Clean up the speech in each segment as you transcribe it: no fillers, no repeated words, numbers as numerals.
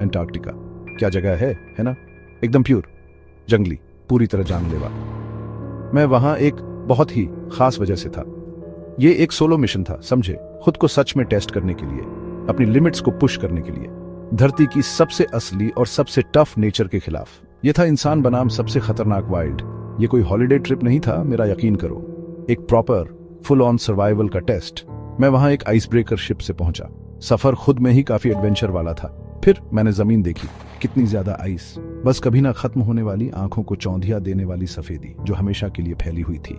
Antarctica क्या जगह है ना? एकदम प्योर, जंगली, पूरी तरह जानलेवा। मैं वहां एक बहुत ही खास वजह से था। ये एक सोलो मिशन था, समझे? खुद को सच में टेस्ट करने के लिए, अपनी लिमिट्स को पुश करने के लिए, धरती की सबसे असली और सबसे टफ नेचर के खिलाफ। ये था इंसान बनाम सबसे खतरनाक वाइल्ड। ये कोई हॉलिडे ट्रिप नहीं था, मेरा यकीन करो, एक प्रॉपर फुल ऑन सर्वाइवल का टेस्ट। मैं वहां एक आइस ब्रेकर शिप से पहुंचा। सफर खुद में ही काफी एडवेंचर वाला था। फिर मैंने जमीन देखी, कितनी ज्यादा आइस, बस कभी ना खत्म होने वाली, आंखों को चौंधिया देने वाली सफेदी जो हमेशा के लिए फैली हुई थी।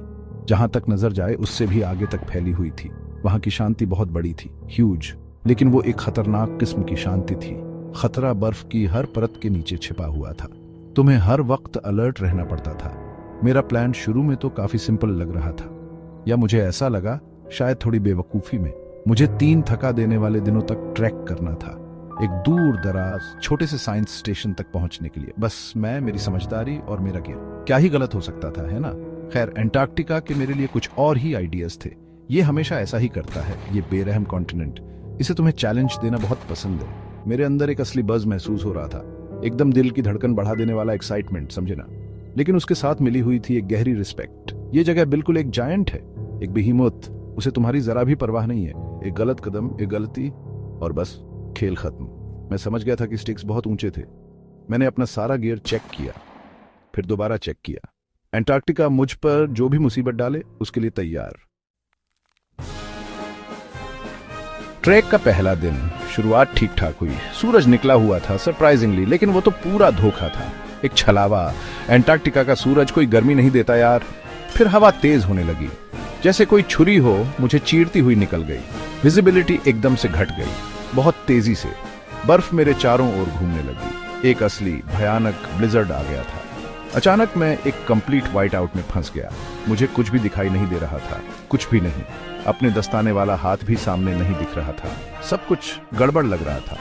जहां तक नजर जाए उससे भी आगे तक फैली हुई थी। वहां की शांति बहुत बड़ी थी, ह्यूज, लेकिन वो एक खतरनाक किस्म की शांति थी। खतरा बर्फ की हर परत के नीचे छिपा हुआ था। तुम्हें हर वक्त अलर्ट रहना पड़ता था। मेरा प्लान शुरू में तो काफी सिंपल लग रहा था, या मुझे ऐसा लगा, शायद थोड़ी बेवकूफी में। मुझे 3 थका देने वाले दिनों तक ट्रैक करना था, एक दूर दराज छोटे से साइंस स्टेशन तक पहुंचने के लिए। बस मैं, मेरी समझदारी और मेरा गियर। क्या ही गलत हो सकता था, है ना? खैर, एंटार्क्टिका के मेरे लिए कुछ और ही आइडियाज थे। ये हमेशा ऐसा ही करता है, ये बेरहम कॉन्टिनेंट। इसे तुम्हें चैलेंज देना बहुत पसंद है। मेरे अंदर एक असली बज महसूस हो रहा था, एकदम दिल की धड़कन बढ़ा देने वाला एक्साइटमेंट, समझे ना? लेकिन उसके साथ मिली हुई थी एक गहरी रिस्पेक्ट। ये जगह बिल्कुल एक जायंट है, एक बेहीमोथ। उसे तुम्हारी जरा भी परवाह नहीं है। एक गलत कदम, एक गलती और बस खेल खत्म। मैं समझ गया था कि स्टिक्स बहुत ऊंचे थे। मैंने अपना सारा गियर चेक किया, फिर दोबारा चेक किया। एंटार्क्टिका मुझ पर जो भी मुसीबत डाले उसके लिए तैयार। ट्रैक का पहला दिन, शुरुआत ठीक ठाक हुई। सूरज निकला हुआ था सरप्राइजिंगली, लेकिन वो तो पूरा धोखा था, एक छलावा। एंटार्क्टिका का सूरज कोई गर्मी नहीं देता यार। फिर हवा तेज होने लगी, जैसे कोई छुरी हो मुझे चीरती हुई निकल गई। विजिबिलिटी एकदम से घट गई, बहुत तेजी से। बर्फ मेरे चारों ओर घूमने लगी। एक असली भयानक ब्लिजर्ड आ गया था। अचानक मैं एक कंप्लीट वाइट आउट में फंस गया। मुझे कुछ भी दिखाई नहीं दे रहा था, कुछ भी नहीं। अपने दस्ताने वाला हाथ भी सामने नहीं दिख रहा था। सब कुछ गड़बड़ लग रहा था,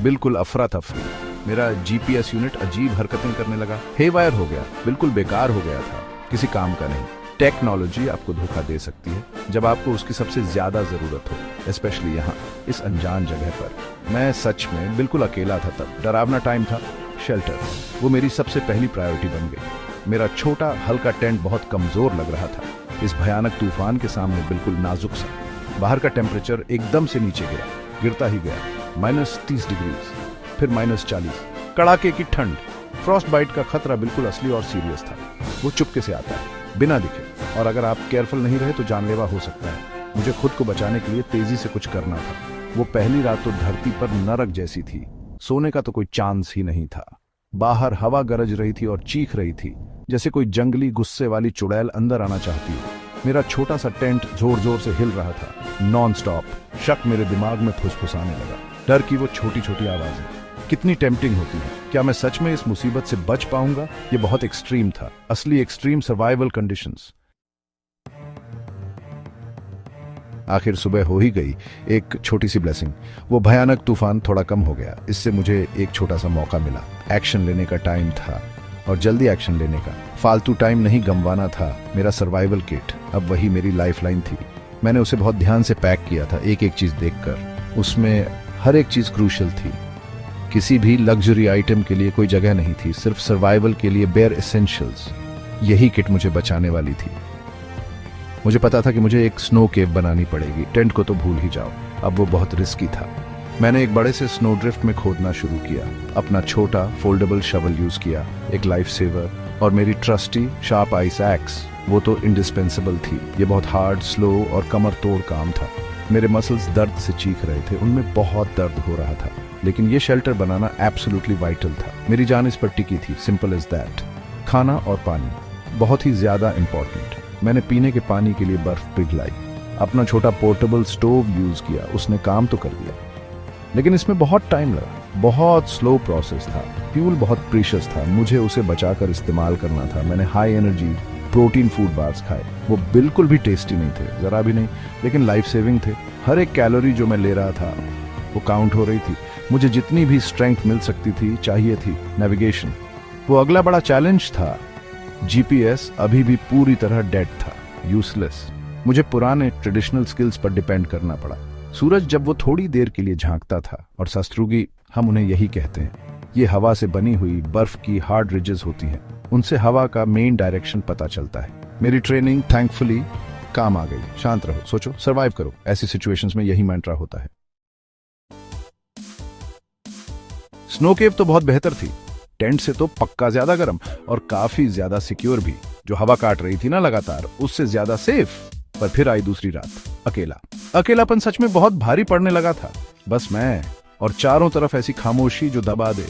बिल्कुल अफरा तफरी। मेरा जीपीएस यूनिट अजीब हरकतें करने लगा, हेवायर हो गया, बिल्कुल बेकार हो गया था, किसी काम का नहीं। टेक्नोलॉजी आपको धोखा दे सकती है जब आपको उसकी सबसे ज्यादा जरूरत हो, स्पेशली यहाँ, इस अनजान जगह पर। मैं सच में बिल्कुल अकेला था तब। डरावना टाइम था। शेल्टर, वो मेरी सबसे पहली प्रायोरिटी बन गई। मेरा छोटा हल्का टेंट बहुत कमजोर लग रहा था इस भयानक तूफान के सामने, बिल्कुल नाजुक सा। बाहर का टेम्परेचर एकदम से नीचे गिरता ही गया। -30 डिग्री, फिर -40, कड़ाके की ठंड। फ्रॉस्ट बाइट का खतरा बिल्कुल असली और सीरियस था। वो चुपके से आता है, बिना दिखे, और अगर आप केयरफुल नहीं रहे तो जानलेवा हो सकता है। मुझे खुद को बचाने के लिए तेजी से कुछ करना था। वो पहली रात तो धरती पर नरक जैसी थी। सोने का तो कोई चांस ही नहीं था। बाहर हवा गरज रही थी और चीख रही थी, जैसे कोई जंगली गुस्से वाली चुड़ैल अंदर आना चाहती हो। मेरा छोटा सा टेंट जोर जोर से हिल रहा था, नॉन स्टॉप। शक मेरे दिमाग में फुसफुसाने लगा, डर की वो छोटी छोटी आवाजें। कितनी टेम्पटिंग होती है। क्या मैं सच में इस मुसीबत से बच पाऊंगा? ये बहुत एक्सट्रीम था, असली एक्सट्रीम सर्वाइवल कंडीशंस। आखिर सुबह हो ही गई, एक छोटी सी ब्लेसिंग। वो भयानक तूफान थोड़ा कम हो गया। इससे मुझे एक छोटा सा मौका मिला। एक्शन लेने का टाइम था, और जल्दी एक्शन लेने का। फालतू टाइम नहीं गंवाना था। मेरा सर्वाइवल किट अब वही मेरी लाइफलाइन थी। मैंने उसे बहुत ध्यान से पैक किया था, एक एक चीज देखकर। उसमें हर एक चीज क्रूशियल थी। किसी भी लग्जरी आइटम के लिए कोई जगह नहीं थी, सिर्फ सर्वाइवल के लिए बेयर एसेंशियल्स। यही किट मुझे बचाने वाली थी। मुझे पता था कि मुझे एक स्नो केव बनानी पड़ेगी। टेंट को तो भूल ही जाओ, अब वो बहुत रिस्की था। मैंने एक बड़े से स्नो ड्रिफ्ट में खोदना शुरू किया। अपना छोटा फोल्डेबल शवल यूज किया, एक लाइफ सेवर, और मेरी ट्रस्टी शार्प आइस एक्स, वो तो इंडिस्पेंसिबल थी। ये बहुत हार्ड, स्लो और कमर तोड़ काम था। मेरे मसल्स दर्द से चीख रहे थे, उनमें बहुत दर्द हो रहा था, लेकिन ये शेल्टर बनाना एब्सोल्युटली वाइटल था। मेरी जान इस पर टिकी थी, सिंपल एज दैट। खाना और पानी बहुत ही ज्यादा इंपॉर्टेंट। मैंने पीने के पानी के लिए बर्फ पिघलाई। अपना छोटा पोर्टेबल स्टोव यूज किया, उसने काम तो कर दिया, लेकिन इसमें बहुत टाइम लगा। बहुत स्लो प्रोसेस था। फ्यूल बहुत प्रीशियस था, मुझे उसे बचाकर इस्तेमाल करना था। मैंने high energy protein food bars खाए। वो बिल्कुल भी टेस्टी नहीं थे, जरा भी नहीं, लेकिन लाइफ सेविंग थे। हर एक कैलोरी जो मैं ले रहा था वो काउंट हो रही थी। मुझे जितनी भी स्ट्रेंथ मिल सकती थी चाहिए थी। नेविगेशन, वो अगला बड़ा चैलेंज था। जीपीएस अभी भी पूरी तरह डेड था, यूजलेस। मुझे पुराने ट्रेडिशनल स्किल्स पर डिपेंड करना पड़ा। सूरज जब वो थोड़ी देर के लिए झांकता था, और शस्त्रुगी, हम उन्हें यही कहते हैं, ये हवा से बनी हुई बर्फ की हार्ड रिजेस होती हैं। उनसे हवा का मेन डायरेक्शन पता चलता है। मेरी ट्रेनिंग थैंकफुली काम आ गई। शांत रहो, सोचो, सरवाइव करो। ऐसी सिचुएशंस में यही मंत्रा होता है। स्नो केव तो बहुत बेहतर थी, टेंट से तो पक्का ज्यादा गर्म और काफी ज्यादा सिक्योर भी। जो हवा काट रही थी ना लगातार, उससे ज्यादा सेफ। पर फिर आई दूसरी रात, अकेलापन सच में बहुत भारी पड़ने लगा था। बस मैं और चारों तरफ ऐसी खामोशी जो दबा दे।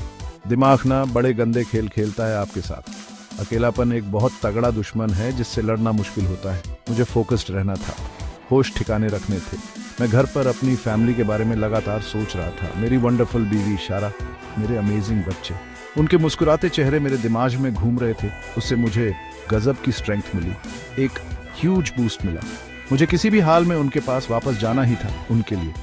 दिमाग ना बड़े गंदे खेल खेलता है आपके साथ। अकेलापन एक बहुत तगड़ा दुश्मन है जिससे लड़ना मुश्किल होता है। मुझे फोकस्ड रहना था, होश ठिकाने रखने थे। मैं घर पर अपनी फैमिली के बारे में लगातार सोच रहा था। मेरी वंडरफुल बीवी शारा, मेरे अमेजिंग बच्चे, उनके मुस्कुराते चेहरे मेरे दिमाग में घूम रहे थे। उससे मुझे गजब की स्ट्रेंथ मिली, एक ह्यूज बूस्ट मिला। मुझे किसी भी हाल में उनके पास वापस जाना ही था उनके लिए।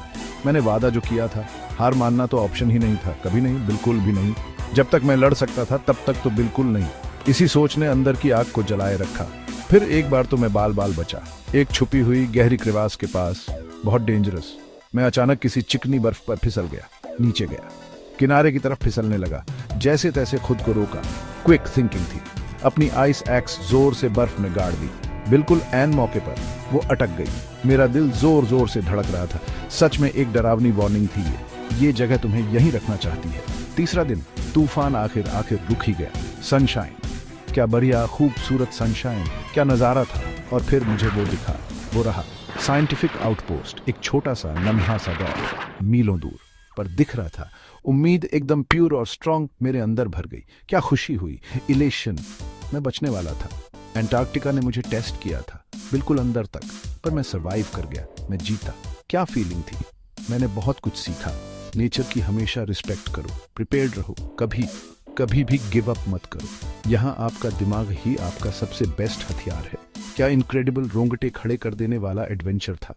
मैंने वादा जो किया था, हार मानना तो ऑप्शन ही नहीं था, कभी नहीं, बिल्कुल भी नहीं। जब तक मैं लड़ सकता था तब तक तो बिल्कुल नहीं। इसी सोच ने अंदर की आग को जलाए रखा। फिर एक बार तो मैं बाल बचा, एक छुपी हुई गहरी क्रेवास के पास, बहुत डेंजरस। मैं अचानक किसी चिकनी बर्फ पर फिसल गया, नीचे गया, किनारे की तरफ फिसलने लगा। जैसे तैसे खुद को रोका। क्विक थिंकिंग थी। अपनी आइस एक्स जोर से बर्फ में गाड़ दी। बिल्कुल ऐन मौके पर वो अटक गई। मेरा दिल जोर जोर से धड़क रहा था। सच में एक डरावनी वार्निंग थी ये जगह तुम्हें यहीं रखना चाहती है। तीसरा दिन, तूफान आखिर रुक ही गया। सनशाइन, क्या बढ़िया खूबसूरत सनशाइन, क्या नजारा था। और फिर मुझे वो दिखा, वो रहा साइंटिफिक आउटपोस्ट। एक छोटा सा नन्हा सा गाँव, मीलों दूर, पर दिख रहा था। उम्मीद एकदम प्योर और स्ट्रांग मेरे अंदर भर गई। क्या खुशी हुई, इलेशन। मैं बचने वाला था। एंटार्क्टिका ने मुझे टेस्ट किया था, बिल्कुल अंदर तक, पर मैं सरवाइव कर गया। मैं जीता। क्या फीलिंग थी। मैंने बहुत कुछ सीखा। नेचर की हमेशा रिस्पेक्ट करो, प्रिपेयर्ड रहो, कभी भी गिव अप मत करो। यहाँ आपका दिमाग ही आपका सबसे बेस्ट हथियार है। क्या इनक्रेडिबल, रोंगटे खड़े कर देने वाला एडवेंचर था।